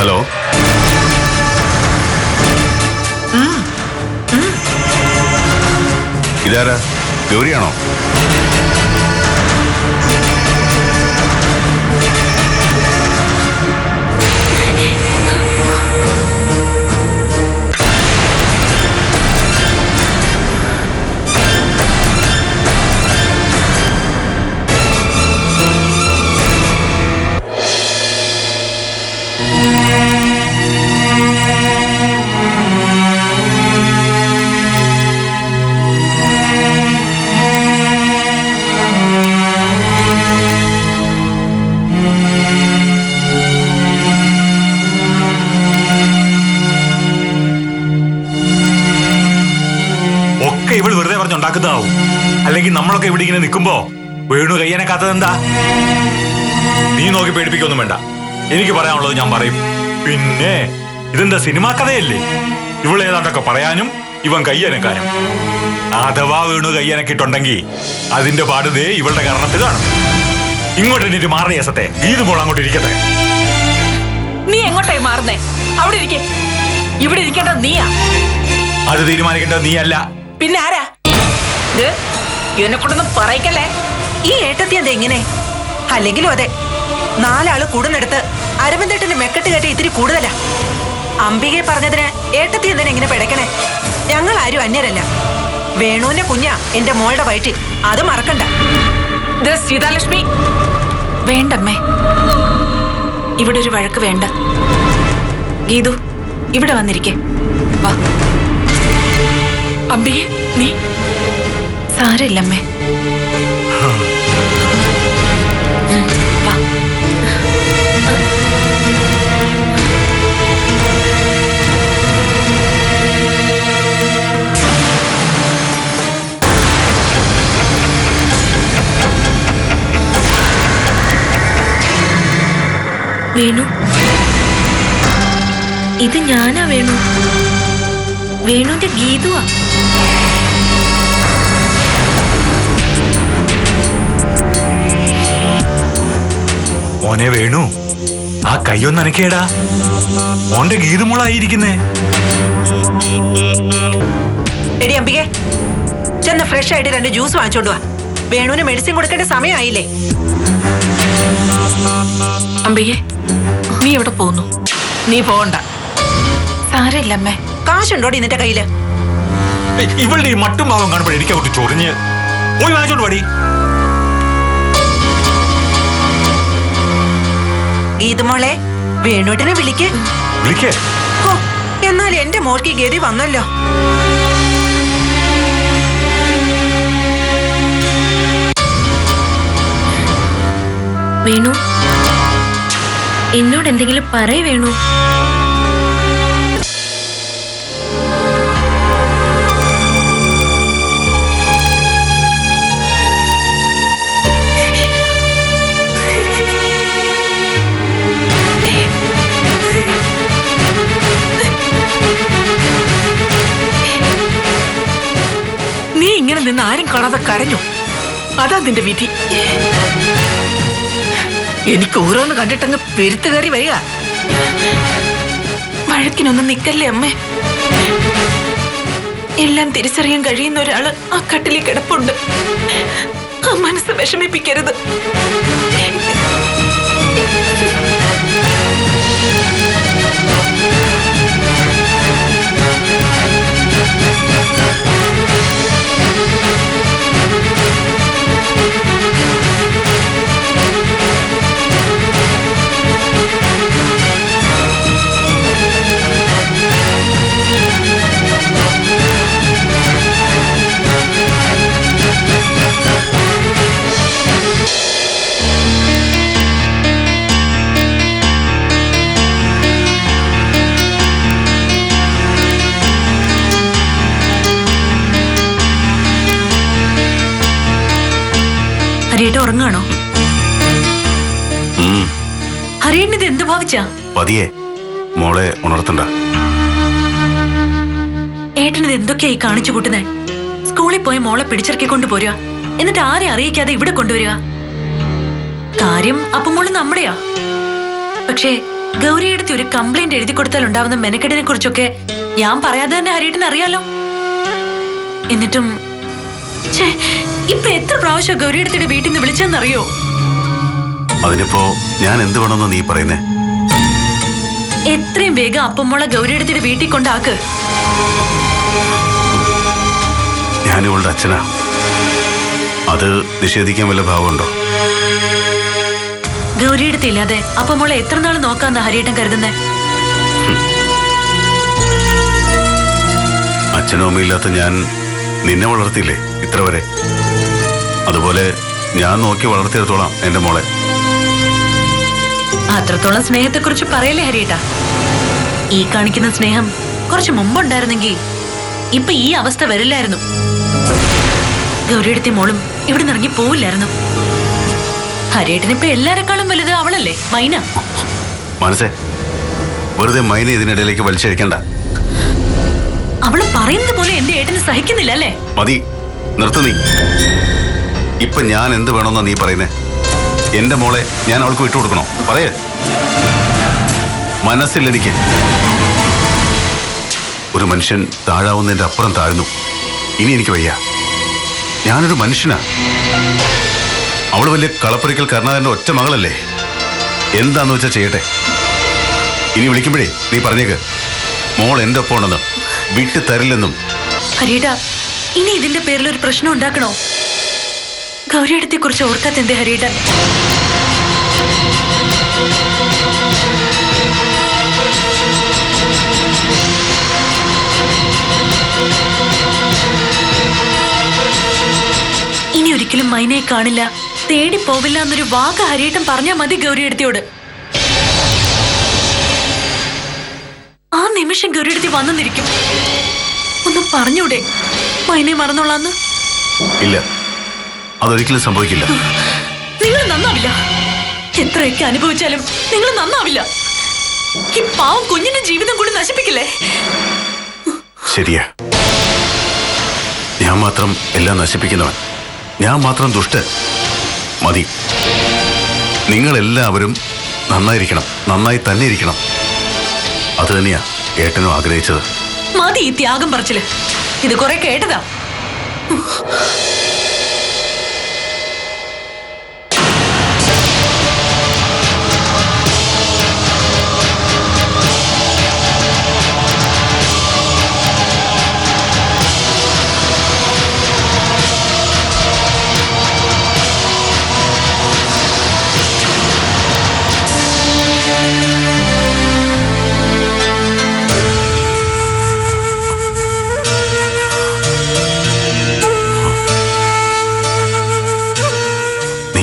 S1: ഹലോ, ഇതാരാ? ഗൗരിയാണോ?
S5: ഇവൾ വെറുതെ പറഞ്ഞുണ്ടാക്കുന്നതാവും. അല്ലെങ്കിൽ നമ്മളൊക്കെ ഇവിടെ ഇങ്ങനെ നിൽക്കുമ്പോ വേണു കയ്യനക്കാത്തത് എന്താ? നീ നോക്കി പേടിപ്പിക്കൊന്നും വേണ്ട. എനിക്ക് പറയാനുള്ളത് ഞാൻ പറയും. പിന്നെ ഇതെന്താ സിനിമാ കഥയല്ലേ? ഇവൾ ഏതാണ്ടൊക്കെ പറയാനും ഇവൻ കയ്യനക്കാനും. അഥവാ വേണു കയ്യനക്കിട്ടുണ്ടെങ്കിൽ അതിന്റെ പാടുതേ ഇവളുടെ കാരണത്തിൽ കാണും. ഇങ്ങോട്ട് എന്നിട്ട് മാറിയ സത്തെ ഗീത് മോൾ അങ്ങോട്ട് ഇരിക്കട്ടെ.
S9: നീ എങ്ങോട്ടായി മാറുന്നേ? അവിടെ ഇരിക്കേ. ഇവിടെ ഇരിക്കേണ്ടത് നീയാ.
S5: അത് തീരുമാനിക്കേണ്ടത് നീ അല്ല.
S9: പിന്നെ ആരാ? എന്നെ കൊണ്ടൊന്നും പറയിക്കല്ലേ.
S10: ഈ ഏട്ടത്തി എന്താ ഇങ്ങനെ? അല്ലെങ്കിലും അതെ, 4 ആള് കൂടുന്നെടുത്ത് അരവിന്ദേട്ടന്റെ മെക്കെട്ട് കയറ്റി ഇത്തിരി കൂടുതലാ. അംബികയെ പറഞ്ഞതിന് ഏട്ടത്തി എന്തിനാ ഇങ്ങനെ പിടയ്ക്കണേ? ഞങ്ങൾ ആരും അന്യരല്ല. വേണുവിന്റെ കുഞ്ഞാ എന്റെ മോളുടെ വയറ്റിൽ, അത് മറക്കണ്ട.
S9: സീതാലക്ഷ്മി,
S4: വേണ്ടമ്മേ, ഇവിടെ ഒരു വഴക്ക് വേണ്ട. ഗീതു, ഇവിടെ വന്നിരിക്കേ. വാ.
S9: അംബികെ, നീ
S4: സാരമില്ലമ്മേ. വാ.
S2: വേണു, ഇത് ഞാനാ വേണു. വേണുന്റെ ഗീതുവാ.
S5: മോനെ വേണു, ആ കയ്യൊന്ന് അനക്കേടാ. മോന്റെ ഗീതുമോളായിരിക്കുന്നേ.
S10: എടി അംബികെ, ചെന്ന് ഫ്രഷ് ആയിട്ട് 2 ജ്യൂസ് വാങ്ങിച്ചോണ്ട് വാ. വേണുവിന് മെഡിസിൻ കൊടുക്കേണ്ട സമയമായില്ലേ?
S9: അംബികെ, നീ എവിടെ പോകുന്നു? നീ പോകണ്ട.
S4: സാരമില്ലമ്മേ.
S10: കാശുണ്ടോടി നിന്റെ കയ്യില്?
S5: ഇവളുടെ ഈ മട്ടും ഭാവം കാണുമ്പോൾ എനിക്ക് അങ്ങോട്ട് ചൊറിഞ്ഞ് പോയി വാങ്ങിച്ചോണ്ട് പാടി.
S10: ഗീതുമോളെ, വേണുവിനെ വിളിക്ക്.
S5: വിളിക്കേ?
S10: എന്നാൽ എന്റെ മോൾക്ക് ഗതി വന്നല്ലോ.
S2: വേണു, എന്നോട് എന്തെങ്കിലും പറയ വേണു.
S9: നീ ഇങ്ങനെ നിന്ന് ആരും കാണാതെ കരഞ്ഞു. അതാ നിന്റെ വിധി. എനിക്ക് ഓരോന്ന് കണ്ടിട്ടങ്ങ് പെരുത്ത് കയറി വരിക.
S4: വഴക്കിനൊന്നും നിക്കല്ലേ അമ്മേ. എല്ലാം തിരിച്ചറിയാൻ കഴിയുന്ന ഒരാള് ആ കട്ടിലിൽ കിടപ്പുണ്ട്. ആ മനസ്സ് വിഷമിപ്പിക്കരുത്.
S2: ഹരിയേട്ട ഉറങ്ങാണോ? ഹരിയേട്ടൻ ഇത് എന്ത് ഭാവിച്ചാ?
S1: പതിയെ മോളെ ഉണർത്തണ്ട.
S2: ഏട്ടനിത് എന്തൊക്കെയായി കാണിച്ചു കൂട്ടുന്നേ? സ്കൂളിൽ പോയി മോളെ പിടിച്ചിറക്കി കൊണ്ടുപോരുക, എന്നിട്ട് ആരെ അറിയിക്കാതെ ഇവിടെ കൊണ്ടുവരിക. കാര്യം അപ്പം മോള് നമ്മുടെയാ. പക്ഷേ ഗൗരിയെടുത്ത് ഒരു കംപ്ലൈന്റ് എഴുതി കൊടുത്താൽ ഉണ്ടാവുന്ന മെനക്കെടിനെ കുറിച്ചൊക്കെ ഞാൻ പറയാതെ തന്നെ ഹരിയേട്ടന് അറിയാലോ. എന്നിട്ടും ഇപ്പൊ എത്ര പ്രാവശ്യം ഗൗരിയെടുത്തിട്ട് വീട്ടിൽ നിന്ന് വിളിച്ചെന്നറിയോ?
S1: അതിനിപ്പോ ഞാൻ എന്ത് വേണമെന്ന് നീ പറയുന്നേ?
S2: എത്രയും വേഗം അപ്പമ്മോളെ ഗൗരിയെടുത്തിട്ട് വീട്ടിൽ കൊണ്ടാക്ക്.
S1: ഞാനിവളുടെ അച്ഛനാ, അത് നിഷേധിക്കാൻ വല്ല ഭാവമുണ്ടോ?
S2: ഗൗരിയെടുത്തില്ലാതെ അപ്പമ്മോളെ എത്ര നാൾ നോക്കാന്നാ ഹരിയേട്ടൻ കരുതുന്നേ?
S1: അച്ഛനും അമ്മയില്ലാത്ത ഞാൻ നിന്നെ വളർത്തിയില്ലേ ഇത്ര വരെ, അതുപോലെ ഞാൻ നോക്കി വളർത്തിയെടുത്തോളാം എന്റെ മോളെ.
S2: അത്രത്തോളം സ്നേഹത്തെക്കുറിച്ച് പറയല്ലേ ഹരിയേട്ട? ഈ കാണിക്കുന്ന സ്നേഹം കുറച്ച് മുമ്പുണ്ടായിരുന്നെങ്കിൽ ഇപ്പൊ ഈ അവസ്ഥ വരില്ലായിരുന്നു. ഗൗരിയെടുത്തി മോളും ഇവിടെ നിറങ്ങി പോവില്ലായിരുന്നു. ഹരിയേട്ടനിപ്പൊ എല്ലാരെക്കാളും വലുത് അവളല്ലേ, മൈന.
S1: മനസ്സേ, വെറുതെ മൈന ഇതിനിടയിലേക്ക് വലിച്ചഴിക്കണ്ട.
S2: അവള് പറയുന്നത് പോലെ എന്റെ ഏട്ടന് സഹിക്കുന്നില്ല അല്ലേ?
S1: മതി, നിർത്ത് നീ. ഇപ്പൊ ഞാൻ എന്ത് വേണമെന്നാ നീ പറയുന്നേ? എന്റെ മോളെ ഞാൻ അവൾക്ക് വിട്ടുകൊടുക്കണോ? പറയേ. മനസ്സിലെനിക്ക് ഒരു മനുഷ്യൻ താഴാവുന്നതിന്റെ അപ്പുറം താഴ്ന്നു. ഇനി എനിക്ക് വയ്യ. ഞാനൊരു മനുഷ്യനാ. അവള് വലിയ കളപ്പുരയ്ക്കൽ കരുണാകരന്റെ ഒറ്റ മകളല്ലേ. എന്താന്ന് വെച്ചാ ചെയ്യട്ടെ. ഇനി വിളിക്കുമ്പോഴേ നീ പറഞ്ഞേക്ക്, മോൾ എന്റെ ഒപ്പം ഉണ്ടെന്നും വിട്ടു തരില്ലെന്നും.
S2: ഹരിയേട്ടാ, ഇനി ഇതിന്റെ പേരിൽ ഒരു പ്രശ്നം ഉണ്ടാക്കണോ? ഗൗരിയെടുത്തെ കുറിച്ച് ഓർക്കാത്തെന്തേ ഹരിയേട്ടൻ? ഇനി ഒരിക്കലും മൈനയെ കാണില്ല, തേടി പോവില്ല എന്നൊരു വാക്ക് ഹരിയേട്ടൻ പറഞ്ഞാ മതി ഗൗരിയെടുത്തിയോട്. ആ നിമിഷം ഗൗരിയെടുത്തി വന്നെന്നിരിക്കും. ഒന്ന് പറഞ്ഞൂടെ മൈനയെ മറന്നോളാന്ന്?
S1: ഇല്ല, അതൊരിക്കലും സംഭവിക്കില്ല.
S2: നിങ്ങൾ നന്നാവില്ല. എത്രയൊക്കെ അനുഭവിച്ചാലും നിങ്ങൾ നന്നാവില്ല. ഈ പാവം കുഞ്ഞിന്റെ ജീവിതം കൂടി നശിപ്പിക്കില്ലേ?
S1: ശരിയാ, ഞാൻ മാത്രം എല്ലാം നശിപ്പിക്കുന്നവൻ, ഞാൻ മാത്രം ദുഷ്ടൻ. മതി, നിങ്ങളെല്ലാവരും നന്നായിരിക്കണം, നന്നായി തന്നെ ഇരിക്കണം. അത് തന്നെയാ ഏട്ടനും ആഗ്രഹിച്ചത്.
S2: മതി ഈ ത്യാഗം പറച്ചില്. ഇത് കുറെ കേട്ടതാ.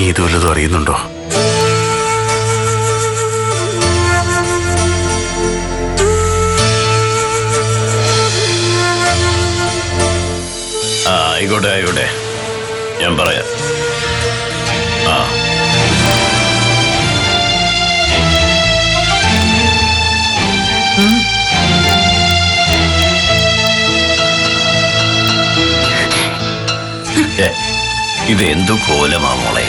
S1: ഇത് വല്ലതും അറിയുന്നുണ്ടോ?
S8: ആയിക്കോട്ടെ ആയിക്കോട്ടെ, ഞാൻ പറയാം. ഇത് എന്തു കോലമാ മോളെ?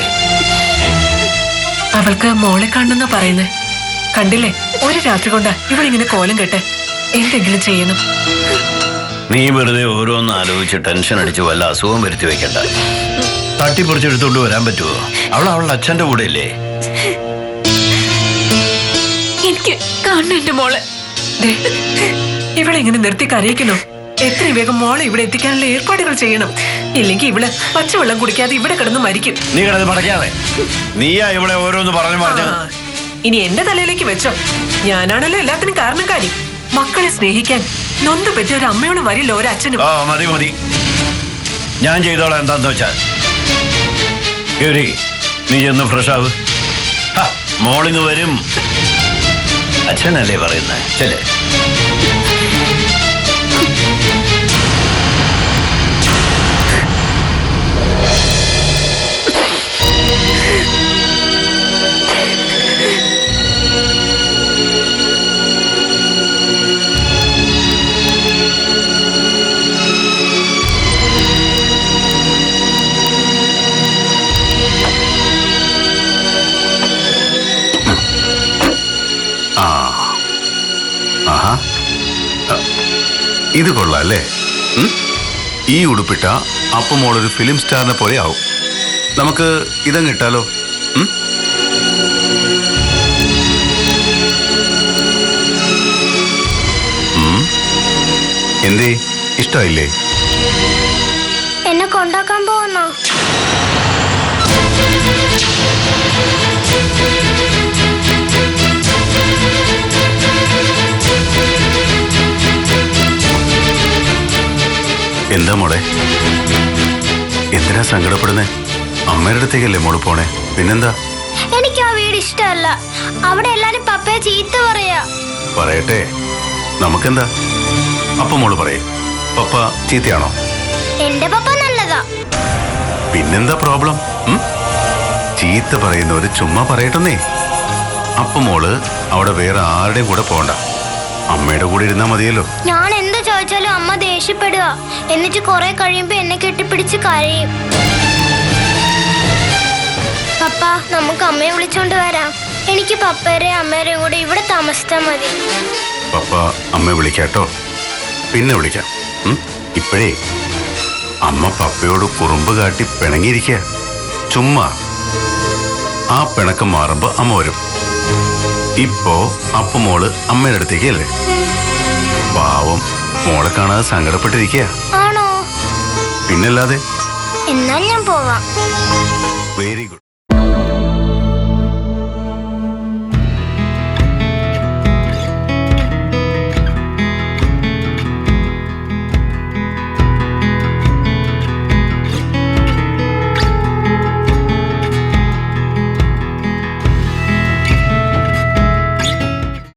S9: അവൾക്ക് മോളെ കാണുന്ന പറയുന്നേ. കണ്ടില്ലേ, ഒരു രാത്രി കൊണ്ടാ ഇവളിങ്ങനെ കോലം കെട്ടെ. എന്തെങ്കിലും ചെയ്യണം.
S8: നീ വെറുതെ ഓരോന്ന് ആലോചിച്ച് ടെൻഷൻ അടിച്ച് വല്ല അസുഖം വരുത്തി വെക്കണ്ട. തട്ടിപ്പറിച്ചെടുത്തോണ്ട് വരാൻ പറ്റുമോ? അവളുടെ അച്ഛന്റെ കൂടെ ഇല്ലേ?
S7: എനിക്ക് കാണണം എന്റെ മോളെ.
S9: ഇവളെങ്ങനെ നിർത്തി കരയിക്കുന്നു? എത്രയും വേഗം മോളെ ഇവിടെ എത്തിക്കാനുള്ള ഏർപ്പാടുകൾ ചെയ്യണം. ഇല്ലെങ്കിൽ ഇവള് പച്ചവെള്ളം കുടിക്കാതെ ഇവിടെ കിടന്ന് മരിക്കും.
S8: നീ കിടന്ന് മടക്കാതെ. നീയാ ഇവിടെ ഓരോന്ന് പറഞ്ഞു.
S9: ഇനി എന്റെ തലയിലേക്ക് വെച്ചോ. ഞാനാണല്ലോ എല്ലാത്തിനും കാരണക്കാരി. മക്കളെ സ്നേഹിക്കാൻ നൊന്ത് പറ്റിയ ഒരു അമ്മയോട് വരില്ല ഒരച്ഛനും.
S8: മതി മതി, ഞാൻ ചെയ്തോളാം. എന്താന്ന് വെച്ചാൽ ഗൗരി, നീ ചെന്ന് ഫ്രഷ് ആവ്. മോളിങ് വരും. അച്ഛനല്ലേ പറയുന്നേ, ചെല്ലേ.
S1: ഇത് കൊള്ളാം അല്ലേ? ഈ ഉടുപ്പിട്ട അപ്പം മോളൊരു ഫിലിം സ്റ്റാറിനെ പോലെ ആവും. നമുക്ക് ഇതങ്ങ് ഇട്ടാലോ? എന്തേ, ഇഷ്ടമായില്ലേ?
S6: എന്നെ കൊണ്ടാക്കാൻ പോകുന്നോ?
S1: എന്താ മോളെ, എന്തിനാ സങ്കടപ്പെടുന്നേ? അമ്മയുടെ അടുത്തേക്കല്ലേ മോള് പോണേ, പിന്നെന്താ?
S6: എനിക്ക് ആ വീട് ഇഷ്ടമല്ല. അവിടെ എല്ലാരും പപ്പയെ ചീത്ത പറയാ.
S1: പറയട്ടെ, നമുക്കെന്താ? അപ്പൊ മോള് പറയേ, പപ്പ ചീത്തയാണോ?
S6: എന്റെ പപ്പ നല്ലതാ.
S1: പിന്നെന്താ പ്രോബ്ലം? ചീത്ത പറയുന്നവര് ചുമ്മാ പറയട്ടെന്നേ. അപ്പൊ മോള് അവിടെ വേറെ ആരുടെയും കൂടെ പോണ്ട, അമ്മയുടെ കൂടെ ഇരുന്നാ മതിയല്ലോ.
S6: ഞാൻ എന്ത് ചോദിച്ചാലും അമ്മ ദേഷ്യപ്പെടുക. എന്നിട്ട് കുറെ കഴിയുമ്പോ എന്നെ കെട്ടിപ്പിടിച്ച് കരയും. പപ്പ, നമുക്ക് അമ്മയെ വിളിച്ചോണ്ട് വരാം. എനിക്ക് പപ്പേരെയും അമ്മേരെയും കൂടെ ഇവിടെ താമസിച്ചാൽ മതി.
S1: പപ്പ അമ്മയെ വിളിക്കാട്ടോ, പിന്നെ വിളിക്കാം. ഇപ്പോഴേ അമ്മ പപ്പയോട് കുറുമ്പ് കാട്ടി പിണങ്ങിയിരിക്കുക. ചുമ്മാ ആ പിണക്കം മാറുമ്പോ അമ്മ വരും. ഇപ്പോ അപ്പ മോള് അമ്മയുടെ അടുത്തേക്ക് അല്ലേ? പാവം മോളെ കാണാതെ സങ്കടപ്പെട്ടിരിക്കുക.
S6: ആണോ?
S1: പിന്നല്ലാതെ.
S6: എന്നാൽ ഞാൻ പോവാം.
S1: Very good.